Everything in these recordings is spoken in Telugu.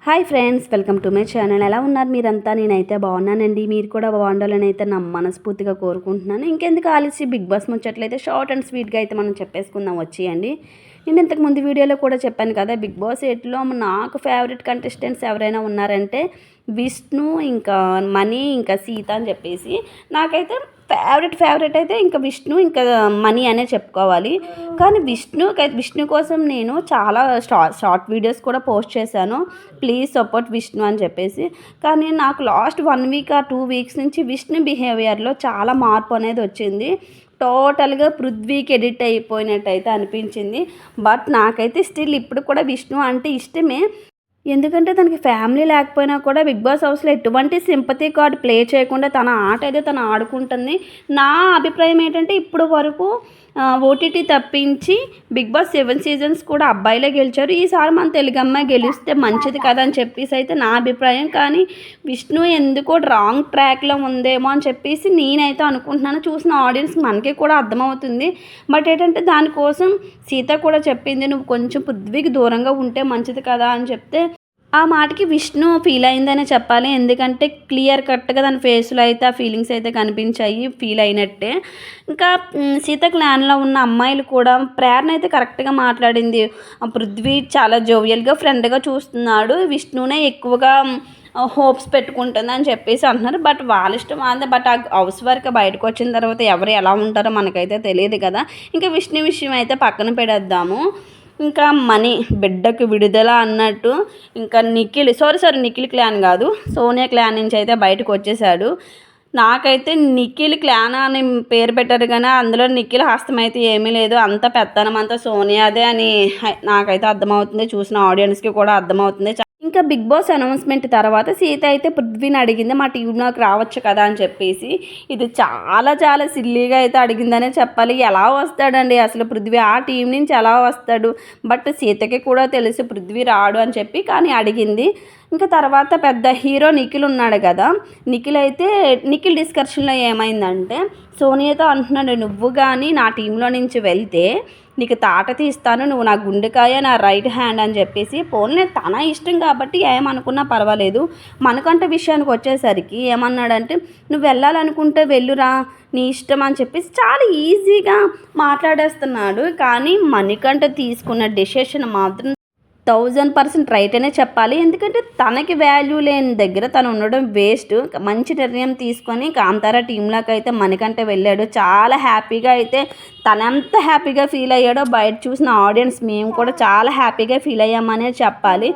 Hi friends, welcome to my channel. ఎలా ఉన్నారు మీరంతా? నేనైతే బాగున్నానండి. మీరు కూడా బాగుండాలని అయితే నా మనస్ఫూర్తిగా కోరుకుంటున్నాను. ఇంకెందుకు ఆలస్యం, బిగ్ బాస్ ముచ్చట్లయితే షార్ట్ అండ్ స్వీట్గా అయితే మనం చెప్పేసుకుందాం వచ్చేయండి. నేను ఇంతకుముందు వీడియోలో కూడా చెప్పాను కదా, బిగ్ బాస్ 8లో నాకు ఫేవరెట్ కంటెస్టెంట్స్ ఎవరైనా ఉన్నారంటే విష్ణు, ఇంకా మనీ, ఇంకా సీత అని చెప్పేసి. నాకైతే ఫేవరెట్ అయితే ఇంకా విష్ణు, ఇంకా మనీ అనే చెప్పుకోవాలి. కానీ విష్ణు కోసం నేను చాలా షార్ట్ వీడియోస్ కూడా పోస్ట్ చేశాను, ప్లీజ్ సపోర్ట్ విష్ణు అని చెప్పేసి. కానీ నాకు లాస్ట్ 1 వీక్ ఆ 2 వీక్స్ నుంచి విష్ణు బిహేవియర్లో చాలా మార్పు అనేది వచ్చింది. టోటల్గా పృథ్వీకి ఎడిట్ అయిపోయినట్టు అయితే అనిపించింది. బట్ నాకైతే స్టిల్ ఇప్పుడు కూడా విష్ణు అంటే ఇష్టమే. ఎందుకంటే తనకి ఫ్యామిలీ లేకపోయినా కూడా బిగ్ బాస్ హౌస్లో ఎటువంటి సింపతి కార్డ్ ప్లే చేయకుండా తన ఆట అయితే తను ఆడుకుంటుంది. నా అభిప్రాయం ఏంటంటే ఇప్పుడు వరకు ఓటీటీ తప్పించి బిగ్ బాస్ 7 సీజన్స్ కూడా అబ్బాయిలే గెలిచారు. ఈసారి మన తెలుగు అమ్మాయి గెలిస్తే మంచిది కదా అని చెప్పేసి అయితే నా అభిప్రాయం. కానీ విష్ణు ఎందుకో రాంగ్ ట్రాక్లో ఉందేమో అని చెప్పేసి నేనైతే అనుకుంటున్నాను. చూసిన ఆడియన్స్ మనకి కూడా అర్థమవుతుంది. బట్ ఏంటంటే దానికోసం సీత కూడా చెప్పింది, నువ్వు కొంచెం పృథ్వీకి దూరంగా ఉంటే మంచిది కదా అని చెప్తే ఆ మాటకి విష్ణు ఫీల్ అయిందనే చెప్పాలి. ఎందుకంటే క్లియర్ కట్గా దాని ఫేస్లో అయితే ఆ ఫీలింగ్స్ అయితే కనిపించాయి, ఫీల్ అయినట్టే. ఇంకా సీత క్లాన్లో ఉన్న అమ్మాయిలు కూడా ప్రేరణ అయితే కరెక్ట్గా మాట్లాడింది. పృథ్వీ చాలా జోవియల్గా ఫ్రెండ్గా చూస్తున్నాడు, విష్ణునే ఎక్కువగా హోప్స్ పెట్టుకుంటుంది అని చెప్పేసి అంటున్నారు. బట్ వాళ్ళ ఇష్టం అంతే. బట్ ఆ హౌస్ వర్క్ బయటకు వచ్చిన తర్వాత ఎవరు ఎలా ఉంటారో మనకైతే తెలియదు కదా. ఇంకా విష్ణు విషయం అయితే పక్కన పెడేద్దాము. ఇంకా మనీ బిడ్డకు విడుదల అన్నట్టు ఇంకా నిఖిల్ క్లాన్ కాదు, సోనియా క్లాన్ నుంచి అయితే బయటకు వచ్చేసాడు. నాకైతే నిఖిల్ క్లాన్ అని పేరు పెట్టారు కానీ అందులో నిఖిల్ హస్తం అయితే ఏమీ లేదు. అంత పెత్తనం అంతా సోనియాదే అని నాకైతే అర్థమవుతుంది, చూసిన ఆడియన్స్కి కూడా అర్థమవుతుంది. ఇంకా బిగ్ బాస్ అనౌన్స్మెంట్ తర్వాత సీత అయితే పృథ్వీని అడిగింది, మా టీంలోకి రావచ్చు కదా అని చెప్పేసి. ఇది చాలా చాలా సిల్లీగా అయితే అడిగిందనే చెప్పాలి. ఎలా వస్తాడండి అసలు పృథ్వీ ఆ టీం నుంచి ఎలా వస్తాడు? బట్ సీతకి కూడా తెలుసు పృథ్వీ రాడు అని చెప్పి, కానీ అడిగింది. ఇంకా తర్వాత పెద్ద హీరో నిఖిల్ ఉన్నాడు కదా, నిఖిల్ డిస్కషన్లో ఏమైందంటే సోనియాతో అంటున్నాడు, నువ్వు కానీ నా టీంలో నుంచి వెళ్తే నీకు తాట తీస్తాను, నువ్వు నా గుండెకాయ, నా రైట్ హ్యాండ్ అని చెప్పేసి. పోన్లే తన ఇష్టం కాబట్టి ఏమనుకున్నా పర్వాలేదు. మనకంట విషయానికి వచ్చేసరికి ఏమన్నాడంటే, నువ్వు వెళ్ళాలనుకుంటే వెళ్ళురా, నీ ఇష్టం అని చెప్పేసి చాలా ఈజీగా మాట్లాడేస్తున్నాడు. కానీ మణికంఠ తీసుకున్న డెసిషన్ మాత్రం 1000% రైట్ అనే చెప్పాలి. ఎందుకంటే తనకి వాల్యూ లేని దగ్గర తను ఉండడం వేస్ట్. మంచి నిర్ణయం తీసుకొని కాంతారా టీంలోకి అయితే మణికంఠ వెళ్ళాడు. చాలా హ్యాపీగా అయితే తనంత హ్యాపీగా ఫీల్ అయ్యాడో బయట చూసిన ఆడియన్స్ మేము కూడా చాలా హ్యాపీగా ఫీల్ అయ్యామనే చెప్పాలి.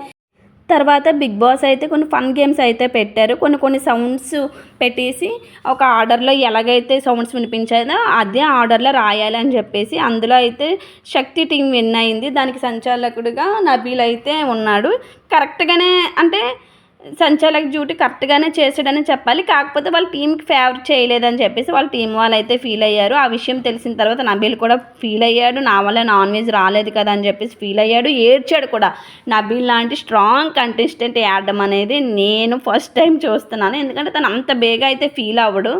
తర్వాత బిగ్ బాస్ అయితే కొన్ని ఫన్ గేమ్స్ అయితే పెట్టారు. కొన్ని సౌండ్స్ పెట్టేసి ఒక ఆర్డర్లో ఎలాగైతే సౌండ్స్ వినిపించాయో అదే ఆర్డర్లో రాయాలి అని చెప్పేసి. అందులో అయితే శక్తి టీం విన్ అయింది. దానికి సంచాలకుడిగా నబీల్ అయితే ఉన్నాడు. కరెక్ట్గానే అంటే సంచాలక డ్యూటీ కరెక్ట్గానే చేసాడని చెప్పాలి. కాకపోతే వాళ్ళ టీంకి ఫేవర్ చేయలేదని చెప్పేసి వాళ్ళ టీం వాళ్ళు అయితే ఫీల్ అయ్యారు. ఆ విషయం తెలిసిన తర్వాత నబీల్ కూడా ఫీల్ అయ్యాడు, నా వల్ల నాన్ వెజ్ రాలేదు కదా అని చెప్పేసి ఫీల్ అయ్యాడు, ఏడ్చాడు కూడా. నబీల్ లాంటి స్ట్రాంగ్ కంటెస్టెంట్ ఆడడం అనేది నేను ఫస్ట్ టైం చూస్తున్నాను. ఎందుకంటే తను అంత బేగా అయితే ఫీల్ అవ్వడు.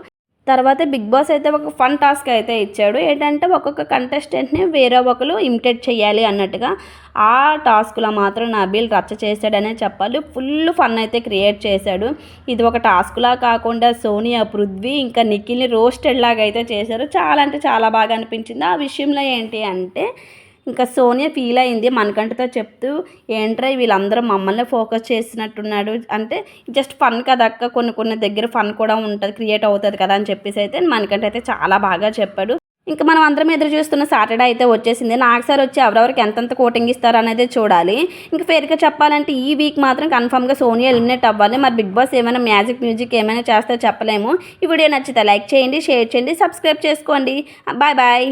తర్వాత బిగ్ బాస్ అయితే ఒక ఫన్ టాస్క్ అయితే ఇచ్చాడు. ఏంటంటే ఒక్కొక్క కంటెస్టెంట్ని వేరే ఒకరు ఇమిటేట్ చేయాలి అన్నట్టుగా. ఆ టాస్క్లో మాత్రం నబీల్ రచ్చ చేశాడనే చెప్పాలి. ఫుల్ ఫన్ అయితే క్రియేట్ చేశాడు. ఇది ఒక టాస్క్లా కాకుండా సోనియా, పృథ్వీ ఇంకా నిఖిల్ని రోస్టెడ్ లాగా అయితే చేశారు. చాలా అంటే చాలా బాగా అనిపించింది. ఆ విషయంలో ఏంటి అంటే ఇంకా సోనియా ఫీల్ అయింది మనకంటతో చెప్తూ, ఏంట్రా వీళ్ళందరూ మమ్మల్ని ఫోకస్ చేసినట్టున్నాడు, అంటే జస్ట్ ఫన్ కదా అక్క, కొన్ని దగ్గర ఫన్ కూడా ఉంటుంది, క్రియేట్ అవుతుంది కదా అని చెప్పేసి అయితే మనకంటే అయితే చాలా బాగా చెప్పాడు. ఇంకా మనం అందరం ఎదురు చూస్తున్న సాటర్డే అయితే వచ్చేసింది. నాకు సార్ వచ్చి ఎవరెవరికి ఎంతెంత కోటింగ్ ఇస్తారు అనేది చూడాలి. ఇంకా ఫేర్గా చెప్పాలంటే ఈ వీక్ మాత్రం కన్ఫర్మ్గా సోనియా ఎలిమినేట్ అవ్వాలి. మరి బిగ్ బాస్ ఏమైనా మ్యూజిక్ ఏమైనా చేస్తే చెప్పలేము. ఈ వీడియో నచ్చితే లైక్ చేయండి, షేర్ చేయండి, సబ్స్క్రైబ్ చేసుకోండి. Bye bye.